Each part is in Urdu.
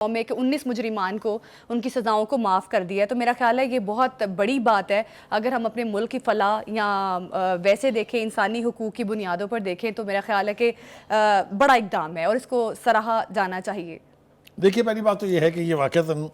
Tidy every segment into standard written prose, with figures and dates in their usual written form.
میں کہ 19 مجرمان کو ان کی سزاؤں کو معاف کر دیا ہے، تو میرا خیال ہے یہ بہت بڑی بات ہے۔ اگر ہم اپنے ملک کی فلاح یا ویسے دیکھیں، انسانی حقوق کی بنیادوں پر دیکھیں، تو میرا خیال ہے کہ بڑا اقدام ہے اور اس کو سراہا جانا چاہیے۔ دیکھیے، پہلی بات تو یہ ہے کہ یہ واقعتاً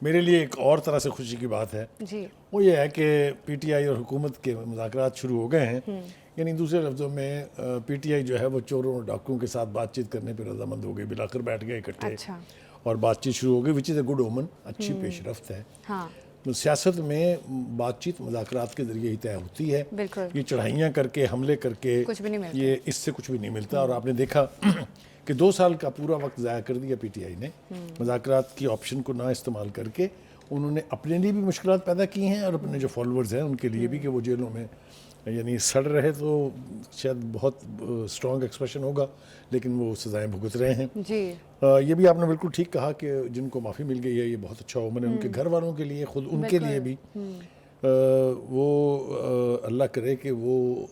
میرے لیے ایک اور طرح سے خوشی کی بات ہے۔ جی، وہ یہ ہے کہ پی ٹی آئی اور حکومت کے مذاکرات شروع ہو گئے ہیں۔ یعنی دوسرے لفظوں میں پی ٹی آئی جو ہے وہ چوروں اور ڈاکوؤں کے ساتھ بات چیت کرنے پہ رضامند ہو گئی، بالآخر بیٹھ گئے اکٹھے اچھا، اور بات چیت شروع ہو گئی، وچ از اے گڈ اومن، اچھی پیش رفت ہے۔ ہاں سیاست میں بات چیت مذاکرات کے ذریعے ہی طے ہوتی ہے۔ بالکل، یہ چڑھائیاں کر کے، حملے کر کے، کچھ بھی نہیں ملتا۔ یہ اس سے کچھ بھی نہیں ملتا۔ اور آپ نے دیکھا کہ 2 سال کا پورا وقت ضائع کر دیا پی ٹی آئی نے مذاکرات کی آپشن کو نہ استعمال کر کے۔ انہوں نے اپنے لیے بھی مشکلات پیدا کی ہیں اور اپنے جو فالوورز ہیں ان کے لیے بھی، کہ وہ جیلوں میں یعنی سڑ رہے، تو شاید بہت اسٹرانگ ایکسپریشن ہوگا، لیکن وہ سزائیں بھگت رہے ہیں۔ جی، یہ بھی آپ نے بالکل ٹھیک کہا کہ جن کو معافی مل گئی ہے یہ بہت اچھا اومن ہے، ان کے گھر والوں کے لیے، خود ان کے لیے بھی۔ وہ اللہ کرے کہ وہ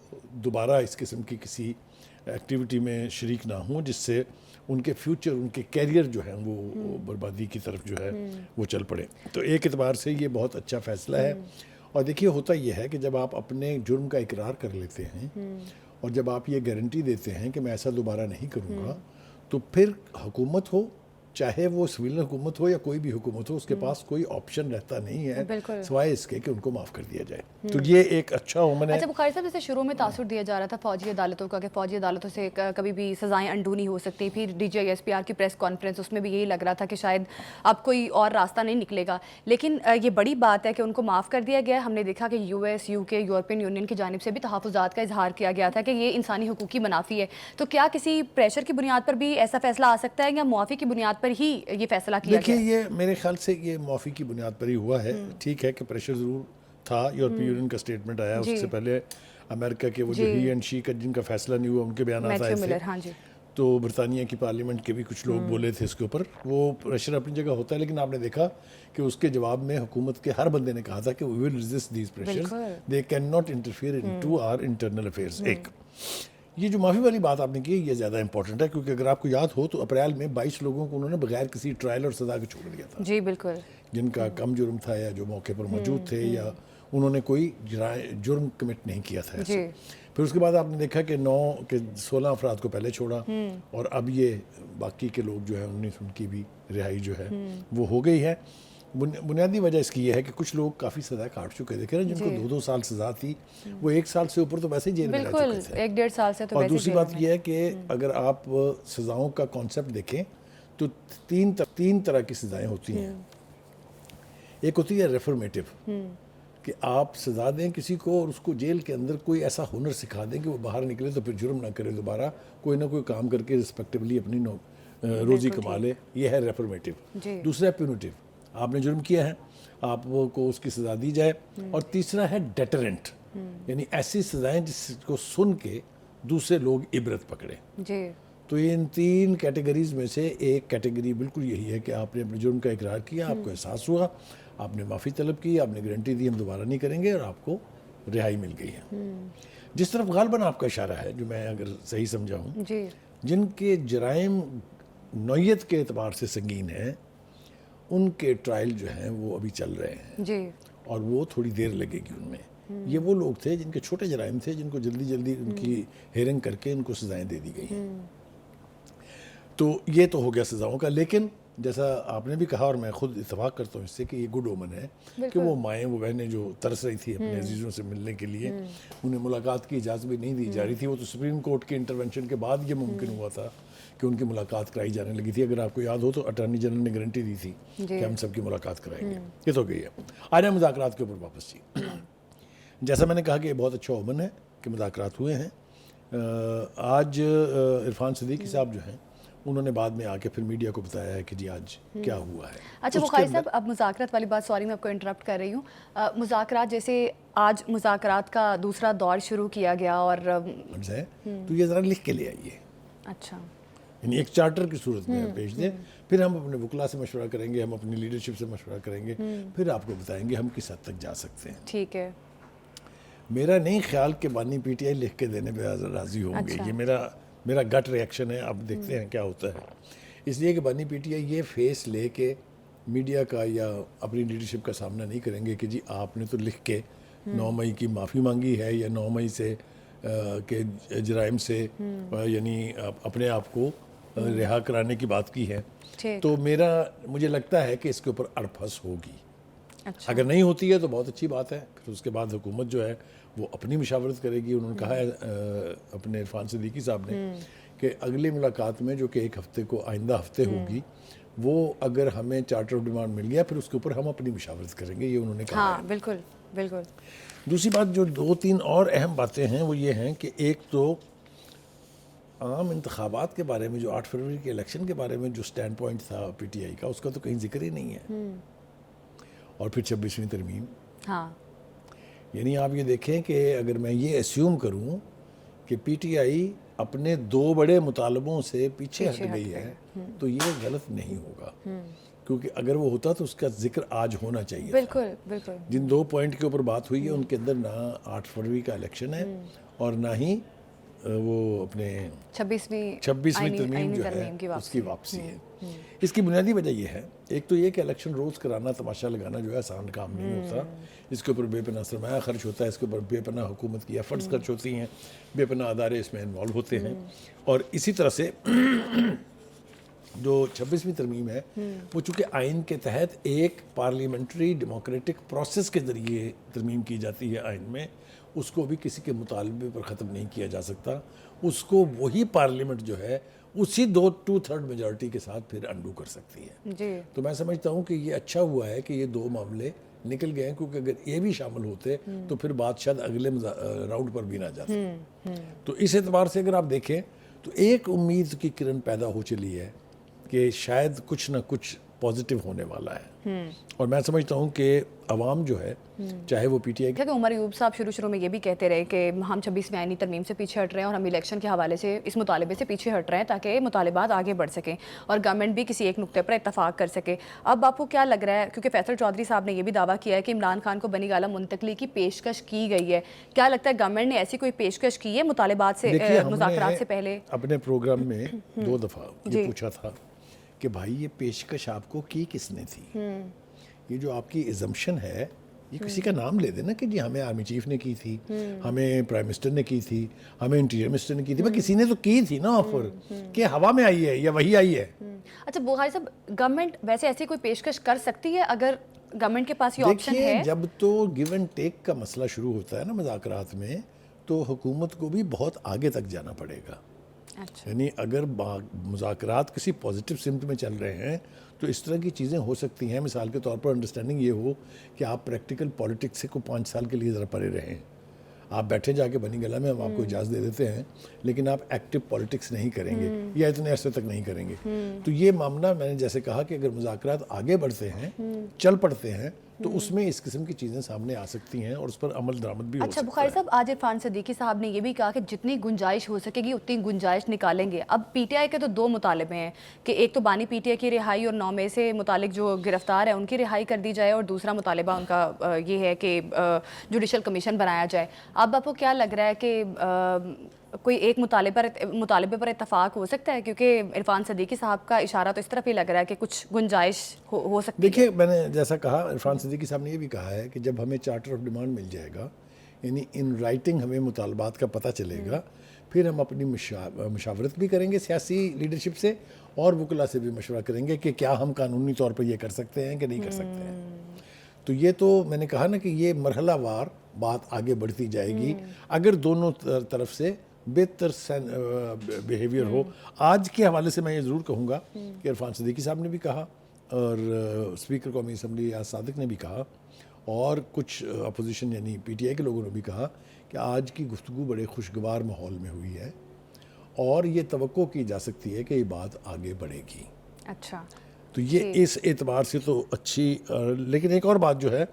دوبارہ اس قسم کی کسی ایکٹیویٹی میں شریک نہ ہوں جس سے ان کے فیوچر، ان کے کیریئر جو ہیں وہ بربادی کی طرف جو ہے وہ چل پڑے۔ تو ایک اعتبار سے یہ بہت اچھا فیصلہ ہے۔ اور دیکھیے، ہوتا یہ ہے کہ جب آپ اپنے جرم کا اقرار کر لیتے ہیں اور جب آپ یہ گارنٹی دیتے ہیں کہ میں ایسا دوبارہ نہیں کروں گا، تو پھر حکومت ہو، چاہے وہ سویلین حکومت ہو یا کوئی بھی حکومت ہو، اس کے پاس کوئی آپشن رہتا نہیں ہے سوائے اس کے کہ ان کو معاف کر دیا جائے۔ تو یہ ایک اچھا اومن ہے۔ اچھا بخاری صاحب، جیسے شروع میں تاثر دیا جا رہا تھا فوجی عدالتوں کا کہ فوجی عدالتوں سے کبھی بھی سزائیں انڈو نہیں ہو سکتی، پھر D G I S P R کی پریس کانفرنس، اس میں بھی یہی لگ رہا تھا کہ شاید اب کوئی اور راستہ نہیں نکلے گا، لیکن یہ بڑی بات ہے کہ ان کو معاف کر دیا گیا۔ ہم نے دیکھا کہ یو ایس، یو کے، یورپین یونین کی جانب سے بھی تحفظات کا اظہار کیا گیا تھا کہ یہ انسانی حقوق کی منافی ہے۔ تو کیا کسی پریشر کی بنیاد پر بھی ایسا فیصلہ آ سکتا ہے یا معافی کی بنیاد پر ہی یہ فیصلہ کیا گیا؟ دیکھیے، یہ میرے خیال سے یہ معافی کی بنیاد پر ہی ہوا ہے۔ ٹھیک ہے کہ پریشر ضرور تھا، یورپی یونین کا سٹیٹمنٹ آیا، اس سے پہلے امریکہ کے وہ جو ہی اینڈ شی کا جن کا فیصلہ نہیں ہوا ان کے بیانات آئے تھے، تو برطانیہ کی پارلیمنٹ کے بھی کچھ لوگ بولے تھے اس کے اوپر۔ وہ پریشر اپنی جگہ ہوتا ہے، لیکن آپ نے دیکھا کہ اس کے جواب میں حکومت کے ہر بندے نے کہا تھا کہ we will resist these pressures, they cannot interfere into our internal affairs۔ ایک یہ جو معافی والی بات آپ نے کی، یہ زیادہ امپورٹنٹ ہے، کیونکہ اگر آپ کو یاد ہو تو اپریل میں 22 لوگوں کو انہوں نے بغیر کسی ٹرائل اور سزا کے چھوڑ دیا تھا۔ جی بالکل، جن کا کم جرم تھا یا جو موقع پر موجود تھے یا انہوں نے کوئی جرم کمٹ نہیں کیا تھا ایسے۔ پھر اس کے بعد آپ نے دیکھا کہ 16 افراد کو پہلے چھوڑا، اور اب یہ باقی کے لوگ جو ہیں 19 ان کی بھی رہائی جو ہے وہ ہو گئی ہے۔ بنیادی وجہ اس کی یہ ہے کہ کچھ لوگ کافی سزا کاٹ چکے تھے، جن کو 2-2 سال سزا تھی، وہ 1 سال سے اوپر تو ویسے ہی جیل میں رہ چکے تھے، 1-1.5 سال سے۔ اور دوسری بات یہ ہے کہ اگر آپ سزاؤں کا کانسیپٹ دیکھیں تو 3 طرح کی سزائیں ہوتی ہیں۔ ایک ہوتی ہے ریفرمیٹو، کہ آپ سزا دیں کسی کو اور اس کو جیل کے اندر کوئی ایسا ہنر سکھا دیں کہ وہ باہر نکلے تو پھر جرم نہ کرے دوبارہ، کوئی نہ کوئی کام کر کے رسپیکٹیبلی اپنی روزی کما لے، یہ ہے ریفرمیٹو۔ دوسرا ہے پیونیٹو، آپ نے جرم کیا ہے، آپ کو اس کی سزا دی جائے۔ اور تیسرا ہے ڈیٹرنٹ، یعنی ایسی سزائیں جس کو سن کے دوسرے لوگ عبرت پکڑے۔ تو یہ ان 3 کیٹیگریز میں سے ایک کیٹیگری بالکل یہی ہے کہ آپ نے اپنے جرم کا اقرار کیا، آپ کو احساس ہوا، آپ نے معافی طلب کی، آپ نے گارنٹی دی ہم دوبارہ نہیں کریں گے، اور آپ کو رہائی مل گئی ہے۔ جس طرف غالباً آپ کا اشارہ ہے، جو میں اگر صحیح سمجھا ہوں، جن کے جرائم نوعیت کے اعتبار سے سنگین ہیں، ان کے ٹرائل جو ہیں وہ ابھی چل رہے ہیں، اور وہ تھوڑی دیر لگے گی ان میں۔ یہ وہ لوگ تھے جن کے چھوٹے جرائم تھے، جن کو جلدی جلدی ان کی ہیئرنگ کر کے ان کو سزائیں دے دی گئی ہیں۔ تو یہ تو ہو گیا سزاؤں کا، لیکن جیسا آپ نے بھی کہا اور میں خود اتفاق کرتا ہوں اس سے کہ یہ گڈ اومن ہے کہ وہ مائیں، وہ بہنیں جو ترس رہی تھی اپنے عزیزوں سے ملنے کے لیے، انہیں ملاقات کی اجازت بھی نہیں دی جا رہی تھی۔ وہ تو سپریم کورٹ کے انٹرونشن کے بعد یہ ممکن ہوا تھا کہ ان کی ملاقات کرائی جانے لگی تھی۔ اگر آپ کو یاد ہو تو اٹارنی جنرل نے گارنٹی دی تھی کہ ہم سب کی ملاقات کرائیں گے۔ یہ تو گئی ہے۔ آ جائیں مذاکرات کے اوپر واپس۔ جیسا میں نے کہا کہ یہ بہت اچھا اومن ہے کہ مذاکرات ہوئے ہیں۔ آج عرفان صدیقی صاحب جو ہیں انہوں نے بعد میں آ کے پھر میڈیا کو بتایا ہے کہ جی آج کیا ہوا ہے۔ اچھا بخاری صاحب، اب مذاکرات والی بات، سوری میں آپ کو انٹرپٹ کر رہی ہوں، مذاکرات جیسے آج مذاکرات کا دوسرا دور شروع کیا گیا، اور تو یہ ذرا لکھ کے لے آئیے، اچھا، یعنی ایک چارٹر کی صورت میں بھیج دیں، پھر ہم اپنے وکلا سے مشورہ کریں گے، ہم اپنی لیڈرشپ سے مشورہ کریں گے، پھر آپ کو بتائیں گے ہم کس حد تک جا سکتے ہیں۔ ٹھیک ہے۔ میرا نہیں خیال کہ بانی پی ٹی آئی لکھ کے دینے پہ راضی ہوں گے، یہ میرا گٹ ریئیکشن ہے، اب دیکھتے ہیں کیا ہوتا ہے۔ اس لیے کہ بانی پی ٹی آئی یہ فیس لے کے میڈیا کا یا اپنی لیڈرشپ کا سامنا نہیں کریں گے کہ جی آپ نے تو لکھ کے 9 مئی کی معافی مانگی ہے یا 9 مئی سے کے جرائم سے یعنی اپنے آپ کو رہا کرانے کی بات کی ہے. تو مجھے لگتا ہے کہ اس کے اوپر اڑپھس ہوگی. اگر نہیں ہوتی ہے تو بہت اچھی بات ہے. پھر اس کے بعد حکومت جو ہے وہ اپنی مشاورت کرے گی. انہوں نے کہا ہے اپنے عرفان صدیقی صاحب نے کہ اگلی ملاقات میں جو کہ ایک ہفتے کو آئندہ ہفتے ہوگی وہ اگر ہمیں چارٹر آف ڈیمانڈ مل گیا پھر اس کے اوپر ہم اپنی مشاورت کریں گے. یہ انہوں نے کہا. ہاں بالکل بالکل. دوسری بات جو 2-3 اور اہم باتیں ہیں وہ یہ ہیں کہ ایک تو عام انتخابات کے بارے میں جو 8 فروری کے الیکشن کے بارے میں جو سٹینڈ پوائنٹ تھا پی ٹی آئی کا اس کا تو کہیں ذکر ہی نہیں ہے. اور پھر 26ویں ترمیم. ہاں یعنی آپ یہ دیکھیں کہ اگر میں یہ اسیوم کروں کہ پی ٹی آئی اپنے 2 بڑے مطالبوں سے پیچھے ہٹ گئی ہے تو یہ غلط نہیں ہوگا. کیونکہ اگر وہ ہوتا تو اس کا ذکر آج ہونا چاہیے. بالکل بالکل. جن 2 پوائنٹ کے اوپر بات ہوئی ہے ان کے اندر نہ 8 فروری کا الیکشن ہے اور نہ ہی وہ اپنے 26ویں ترمیم جو ہے اس کی واپسی ہے. اس کی بنیادی وجہ یہ ہے ایک تو یہ کہ الیکشن روز کرانا تماشا لگانا جو ہے آسان کام نہیں ہوتا. اس کے اوپر بے پناہ سرمایہ خرچ ہوتا ہے. اس کے اوپر بے پناہ حکومت کی ایفرٹس خرچ ہوتی ہیں. بے پناہ ادارے اس میں انوالو ہوتے ہیں. اور اسی طرح سے جو 26ویں ترمیم ہے وہ چونکہ آئین کے تحت ایک پارلیمنٹری ڈیموکریٹک پروسیس کے ذریعے ترمیم کی جاتی ہے آئین میں, اس کو بھی کسی کے مطالبے پر ختم نہیں کیا جا سکتا. اس کو وہی پارلیمنٹ جو ہے اسی 2/3 میجارٹی کے ساتھ پھر انڈو کر سکتی ہے. جی تو میں سمجھتا ہوں کہ یہ اچھا ہوا ہے کہ یہ 2 معاملے نکل گئے ہیں, کیونکہ اگر یہ بھی شامل ہوتے تو پھر بات شاید اگلے راؤنڈ پر بھی نہ جاتی. تو اس اعتبار سے اگر آپ دیکھیں تو ایک امید کی کرن پیدا ہو چلی ہے کہ شاید کچھ نہ کچھ پازیٹیو ہونے والا ہے. اور میں سمجھتا ہوں کہ عوام جو ہے چاہے وہ پی ٹی آئی کہ عمر ایوب صاحب شروع میں یہ بھی کہتے رہے کہ ہم 26ویں آئینی ترمیم سے پیچھے ہٹ رہے ہیں اور ہم الیکشن کے حوالے سے اس مطالبے سے پیچھے ہٹ رہے ہیں تاکہ مطالبات آگے بڑھ سکیں اور گورنمنٹ بھی کسی ایک نقطے پر اتفاق کر سکے. اب آپ کو کیا لگ رہا ہے, کیونکہ فیصل چودھری صاحب نے یہ بھی دعویٰ کیا ہے کہ عمران خان کو بنی گالہ منتقلی کی پیشکش کی گئی ہے, کیا لگتا ہے گورنمنٹ نے ایسی کوئی پیشکش کی ہے مطالبات سے مذاکرات سے پہلے؟ اپنے پروگرام میں 2 دفعہ یہ پوچھا تھا کہ بھائی یہ پیشکش آپ کو کی کس نے تھی؟ یہ جو آپ کی ایزمپشن ہے یہ کسی کا نام لے دینا کہ جی ہمیں آرمی چیف نے کی تھی, ہمیں پرائم منسٹر نے کی تھی, ہمیں انٹیریئر منسٹر نے کی تھی. کسی نے تو کی تھی نا آفر, کہ ہوا میں آئی ہے یا وہی آئی ہے. اچھا بخاری صاحب, گورنمنٹ ویسے ایسی کوئی پیشکش کر سکتی ہے اگر گورنمنٹ کے پاس یہ آپشن ہے؟ جب تو گیو اینڈ ٹیک کا مسئلہ شروع ہوتا ہے نا مذاکرات میں, تو حکومت کو بھی بہت آگے تک جانا پڑے گا. یعنی اگر مذاکرات کسی پازیٹیو سمت میں چل رہے ہیں تو اس طرح کی چیزیں ہو سکتی ہیں. مثال کے طور پر انڈرسٹینڈنگ یہ ہو کہ آپ پریکٹیکل پالیٹکس سے کو 5 سال کے لیے ذرا پرے رہیں. آپ بیٹھے جا کے بنی گلہ میں ہم آپ کو اجازت دے دیتے ہیں لیکن آپ ایکٹیو پالیٹکس نہیں کریں گے یا اتنے عرصے تک نہیں کریں گے. تو یہ معاملہ میں نے جیسے کہا کہ اگر مذاکرات آگے بڑھتے ہیں, چل پڑتے ہیں, تو اس میں اس قسم کی چیزیں سامنے آ سکتی ہیں اور اس پر عمل درآمد بھی ہو سکتا ہے. اچھا بخاری صاحب, آج عرفان صدیقی صاحب نے یہ بھی کہا کہ جتنی گنجائش ہو سکے گی اتنی گنجائش نکالیں گے. اب پی ٹی آئی کے تو 2 مطالبے ہیں کہ ایک تو بانی پی ٹی آئی کی رہائی اور 9 مئی سے متعلق جو گرفتار ہے ان کی رہائی کر دی جائے, اور دوسرا مطالبہ ان کا یہ ہے کہ جوڈیشل کمیشن بنایا جائے. اب آپ کو کیا لگ رہا ہے کہ کوئی ایک مطالبے پر اتفاق ہو سکتا ہے؟ کیونکہ عرفان صدیقی صاحب کا اشارہ تو اس طرف ہی لگ رہا ہے کہ کچھ گنجائش ہو سکتی ہے. دیکھیے میں نے جیسا کہا, عرفان صدیقی صاحب نے یہ بھی کہا ہے کہ جب ہمیں چارٹر آف ڈیمانڈ مل جائے گا, یعنی ان رائٹنگ ہمیں مطالبات کا پتہ چلے گا, پھر ہم اپنی مشاورت بھی کریں گے سیاسی لیڈرشپ سے اور وکلا سے بھی مشورہ کریں گے کہ کیا ہم قانونی طور پر یہ کر سکتے ہیں کہ نہیں کر سکتے ہیں. تو یہ تو میں نے کہا نا کہ یہ مرحلہ وار بات آگے بڑھتی جائے گی اگر دونوں طرف سے بہتر بیہیویئر ہو. آج کے حوالے سے میں یہ ضرور کہوں گا کہ عرفان صدیقی صاحب نے بھی کہا اور اسپیکر قومی اسمبلی یاز صادق نے بھی کہا اور کچھ اپوزیشن یعنی پی ٹی آئی کے لوگوں نے بھی کہا کہ آج کی گفتگو بڑے خوشگوار ماحول میں ہوئی ہے اور یہ توقع کی جا سکتی ہے کہ یہ بات آگے بڑھے گی. اچھا, تو یہ اس اعتبار سے تو اچھی. لیکن ایک اور بات جو ہے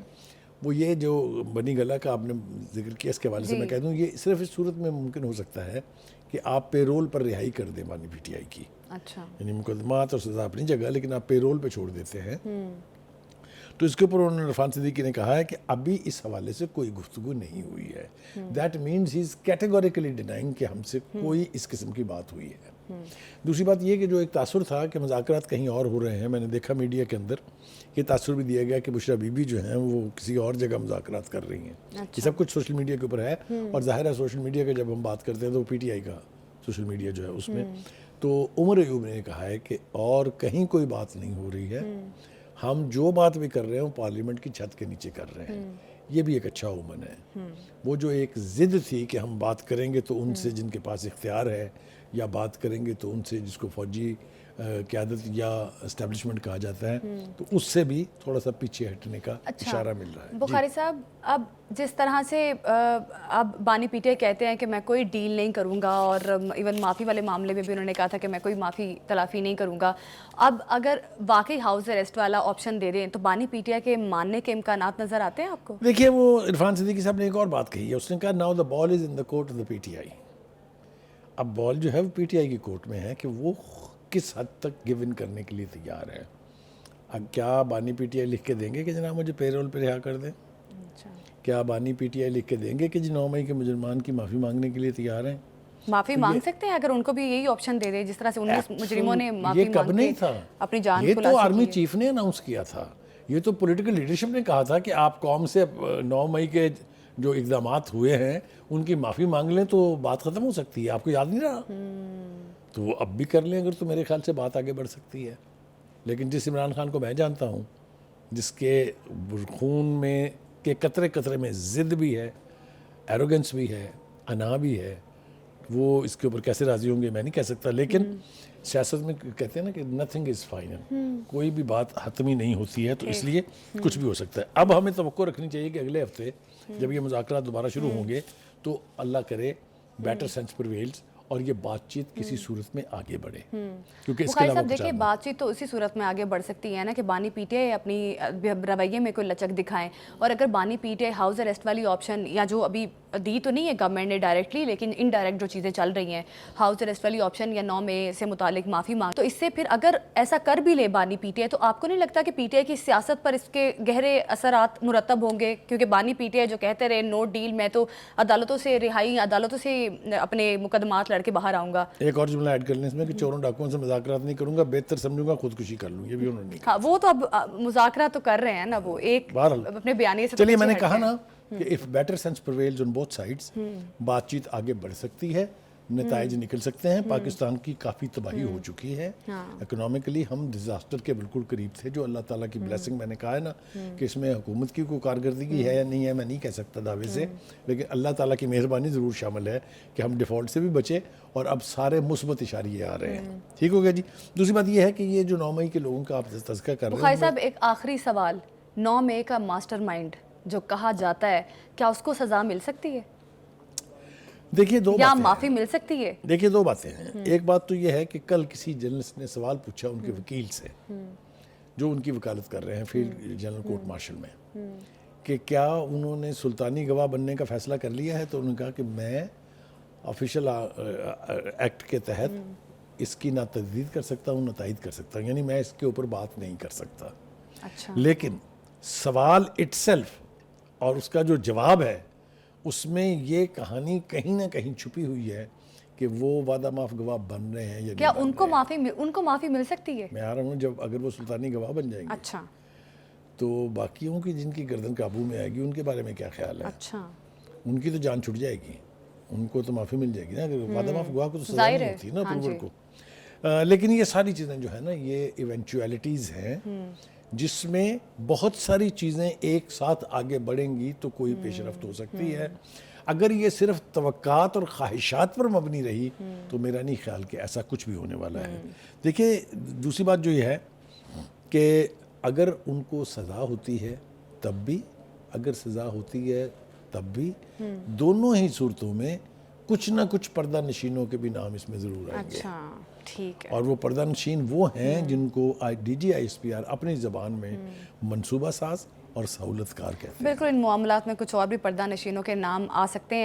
وہ یہ جو بنی گلہ کا آپ نے ذکر کیا, اس کے حوالے سے میں کہہ دوں یہ صرف اس صورت میں ممکن ہو سکتا ہے کہ آپ پے رول پر رہائی کر دیں بانی پی ٹی آئی کی. اچھا, یعنی مقدمات اور سزا اپنی جگہ, لیکن آپ پے رول پہ چھوڑ دیتے ہیں. تو اس کے اوپر انہوں نے عرفان صدیقی نے کہا ہے کہ ابھی اس حوالے سے کوئی گفتگو نہیں ہوئی ہے. That means he is categorically denying کہ ہم سے کوئی اس قسم کی بات ہوئی ہے. دوسری بات یہ کہ جو ایک تاثر تھا کہ مذاکرات کہیں اور ہو رہے ہیں، میں نے دیکھا میڈیا کے اندر یہ تاثر بھی دیا گیا کہ بشرا بی بی جو ہیں وہ کسی اور جگہ مذاکرات کر رہی ہیں. یہ سب کچھ سوشل میڈیا کے اوپر ہے، اور ظاہر ہے سوشل میڈیا کا جب ہم بات کرتے ہیں تو پی ٹی آئی کا سوشل میڈیا جو ہے اس میں تو عمر ایوب نے کہا ہے کہ اور کہیں کوئی بات نہیں ہو رہی ہے، ہم جو بات بھی کر رہے ہیں وہ پارلیمنٹ کی چھت کے نیچے کر رہے ہیں. یہ بھی ایک اچھا اومن ہے. وہ جو ایک ضد تھی کہ ہم بات کریں گے تو ان سے جن کے پاس اختیار ہے، یا بات کریں گے تو ان سے جس کو فوجی قیادت یا اسٹیبلشمنٹ کہا جاتا ہے، تو اس سے بھی تھوڑا سا پیچھے ہٹنے کا اشارہ مل رہا ہے. بخاری صاحب، اب جس طرح سے اب بانی پی ٹی آئی کہتے ہیں کہ میں کوئی ڈیل نہیں کروں گا، اور ایون معافی والے معاملے میں بھی انہوں نے کہا تھا کہ میں کوئی معافی تلافی نہیں کروں گا، اب اگر واقعی ہاؤس اریسٹ والا آپشن دے دیں تو بانی پی ٹی آئی کے ماننے کے امکانات نظر آتے ہیں آپ کو؟ دیکھیے، وہ عرفان صدیقی صاحب نے ایک اور بات کہی ہے. اس نے کہا now the ball is in the court of the P T I. اب بال جو ہے وہ پی ٹی آئی کی کورٹ میں ہے کہ وہ کس حد تک گیو ان کرنے کے لیے تیار ہے. اب کیا بانی پی ٹی آئی لکھ کے دیں گے کہ جناب مجھے پے رول پہ رہا کر دیں؟ کیا بانی پی ٹی آئی لکھ کے دیں گے کہ 9 مئی کے مجرمان کی معافی مانگنے کے لیے تیار ہیں؟ معافی مانگ سکتے ہیں اگر ان کو بھی یہی آپشن دے دے، جس طرح سے 19 مجرموں نے معافی یہ کب نہیں تھا، اپنی جان یہ تو آرمی چیف نے اناؤنس کیا تھا. یہ تو پولیٹیکل لیڈرشپ نے کہا تھا کہ آپ قوم سے 9 مئی کے جو اقدامات ہوئے ہیں ان کی معافی مانگ لیں تو بات ختم ہو سکتی ہے. آپ کو یاد نہیں رہا؟ تو وہ اب بھی کر لیں اگر، تو میرے خیال سے بات آگے بڑھ سکتی ہے. لیکن جس عمران خان کو میں جانتا ہوں، جس کے خون میں کے قطرے قطرے میں ضد بھی ہے، ایروگنس بھی ہے، انا بھی ہے، وہ اس کے اوپر کیسے راضی ہوں گے میں نہیں کہہ سکتا. لیکن سیاست میں کہتے ہیں نا کہ نتھنگ از فائنل، کوئی بھی بات حتمی نہیں ہوتی ہے، تو اس لیے کچھ بھی ہو سکتا ہے. اب ہمیں توقع رکھنی چاہیے کہ اگلے ہفتے جب یہ مذاکرات دوبارہ شروع ہوں گے تو اللہ کرے بیٹر سینس پریویلز اور یہ بات چیت کسی صورت میں آگے بڑھے، کیونکہ اس کے علاوہ کچھ دیکھیں بات چیت تو اسی صورت میں آگے بڑھ سکتی ہے نا کہ بانی پی ٹی آئی اپنی رویے میں کوئی لچک دکھائیں، اور اگر بانی P T I house arrest والی آپشن یا جو ابھی دی تو نہیں ہے گورنمنٹ نے ڈائریکٹلی، لیکن انڈائریکٹ جو چیزیں چل رہی ہیں ہاؤس اریسٹ والی آپشن یا 9 مئی سے متعلق معافی مانگ، تو اس سے پھر اگر ایسا کر بھی لے بانی پی ٹی آئی تو آپ کو نہیں لگتا کہ پی ٹی آئی کی سیاست پر اس کے گہرے اثرات مرتب ہوں گے؟ کیونکہ بانی پی ٹی آئی جو کہتے رہے نو ڈیل، میں تو عدالتوں سے رہائی، عدالتوں سے اپنے مقدمات لڑ کے باہر آؤں گا. ایک اور جملہ ایڈ کر لیں اس میں کہ چوروں ڈاکوؤں سے مذاکرات نہیں کروں گا، بہتر سمجھوں گا خودکشی کر لوں. یہ بھی انہوں نے کہا. ہاں، وہ تو اب مذاکرات تو کر رہے ہیں نا، وہ ایک اپنے بیانیے سے. چلیے، میں نے کہا نا کہ if better sense prevails on both sides، بات چیت آگے بڑھ سکتی ہے، نتائج نکل سکتے ہیں. پاکستان کی کافی تباہی ہو چکی ہے اکنامکلی، ہم ڈیزاسٹر کے بالکل قریب تھے، جو اللہ تعالیٰ کی بلیسنگ. میں نے کہا ہے نا کہ اس میں حکومت کی کوئی کارکردگی ہے یا نہیں ہے میں نہیں کہہ سکتا دعوے سے، لیکن اللہ تعالیٰ کی مہربانی ضرور شامل ہے کہ ہم ڈیفالٹ سے بھی بچے اور اب سارے مثبت اشاریے آ رہے ہیں. ٹھیک ہو گیا جی. دوسری بات یہ ہے کہ یہ جو 9 مئی کے لوگوں کا آپ تذکرہ کر رہے ہیں، بخاری صاحب ایک آخری سوال، 9 مئی کا ماسٹر مائنڈ جو کہا جاتا ہے، کیا اس کو سزا مل سکتی ہے دیکھیے دو یا معافی مل سکتی ہے؟ دیکھیے دو باتیں ہیں. ایک بات تو یہ ہے کہ کل کسی جرنلسٹ نے سوال پوچھا ان کے وکیل سے جو ان کی وکالت کر رہے ہیں فیلڈ جنرل کورٹ مارشل میں، کہ کیا انہوں نے سلطانی گواہ بننے کا فیصلہ کر لیا ہے. تو انہوں نے کہا کہ میں آفیشل ایکٹ کے تحت اس کی نہ تجدید کر سکتا ہوں نہ تائید کر سکتا ہوں، یعنی میں اس کے اوپر بات نہیں کر سکتا. اچھا. لیکن سوال اٹ سیلف اور اس کا جو جواب ہے اس میں یہ کہانی کہیں نہ کہیں چھپی ہوئی ہے کہ وہ وعدہ معاف گواہ بن رہے ہیں یا کیا نہیں. ان کو معافی مل سکتی ہے؟ میں آ رہا ہوں، جب اگر وہ سلطانی گواہ بن جائیں گے اچھا. تو باقیوں کی جن کی گردن قابو میں آئے گی ان کے بارے میں کیا خیال ہے؟ اچھا. ان کی تو جان چھٹ جائے گی، ان کو تو معافی مل جائے گی نا. اگر وعدہ معاف گواہ کو تو سزا نہیں ہوتی نا اپروور کو. لیکن یہ ساری چیزیں جو ہے نا یہ ایونچویلٹیز ہیں جس میں بہت ساری چیزیں ایک ساتھ آگے بڑھیں گی تو کوئی پیش رفت ہو سکتی ہے. اگر یہ صرف توقعات اور خواہشات پر مبنی رہی تو میرا نہیں خیال کہ ایسا کچھ بھی ہونے والا ہے. دیکھیے دوسری بات جو یہ ہے کہ اگر ان کو سزا ہوتی ہے تب بھی، اگر سزا ہوتی ہے تب بھی، دونوں ہی صورتوں میں کچھ نہ کچھ پردہ نشینوں کے بھی نام اس میں ضرور آئیں گے. اچھا ٹھیک ہے. اور وہ پردہ نشین وہ ہیں جن کو D G I S P R اپنی زبان میں منصوبہ ساز اور سہولت کار کہتے ہیں. بالکل، ان معاملات میں کچھ اور بھی پردہ نشینوں کے نام آ سکتے ہیں.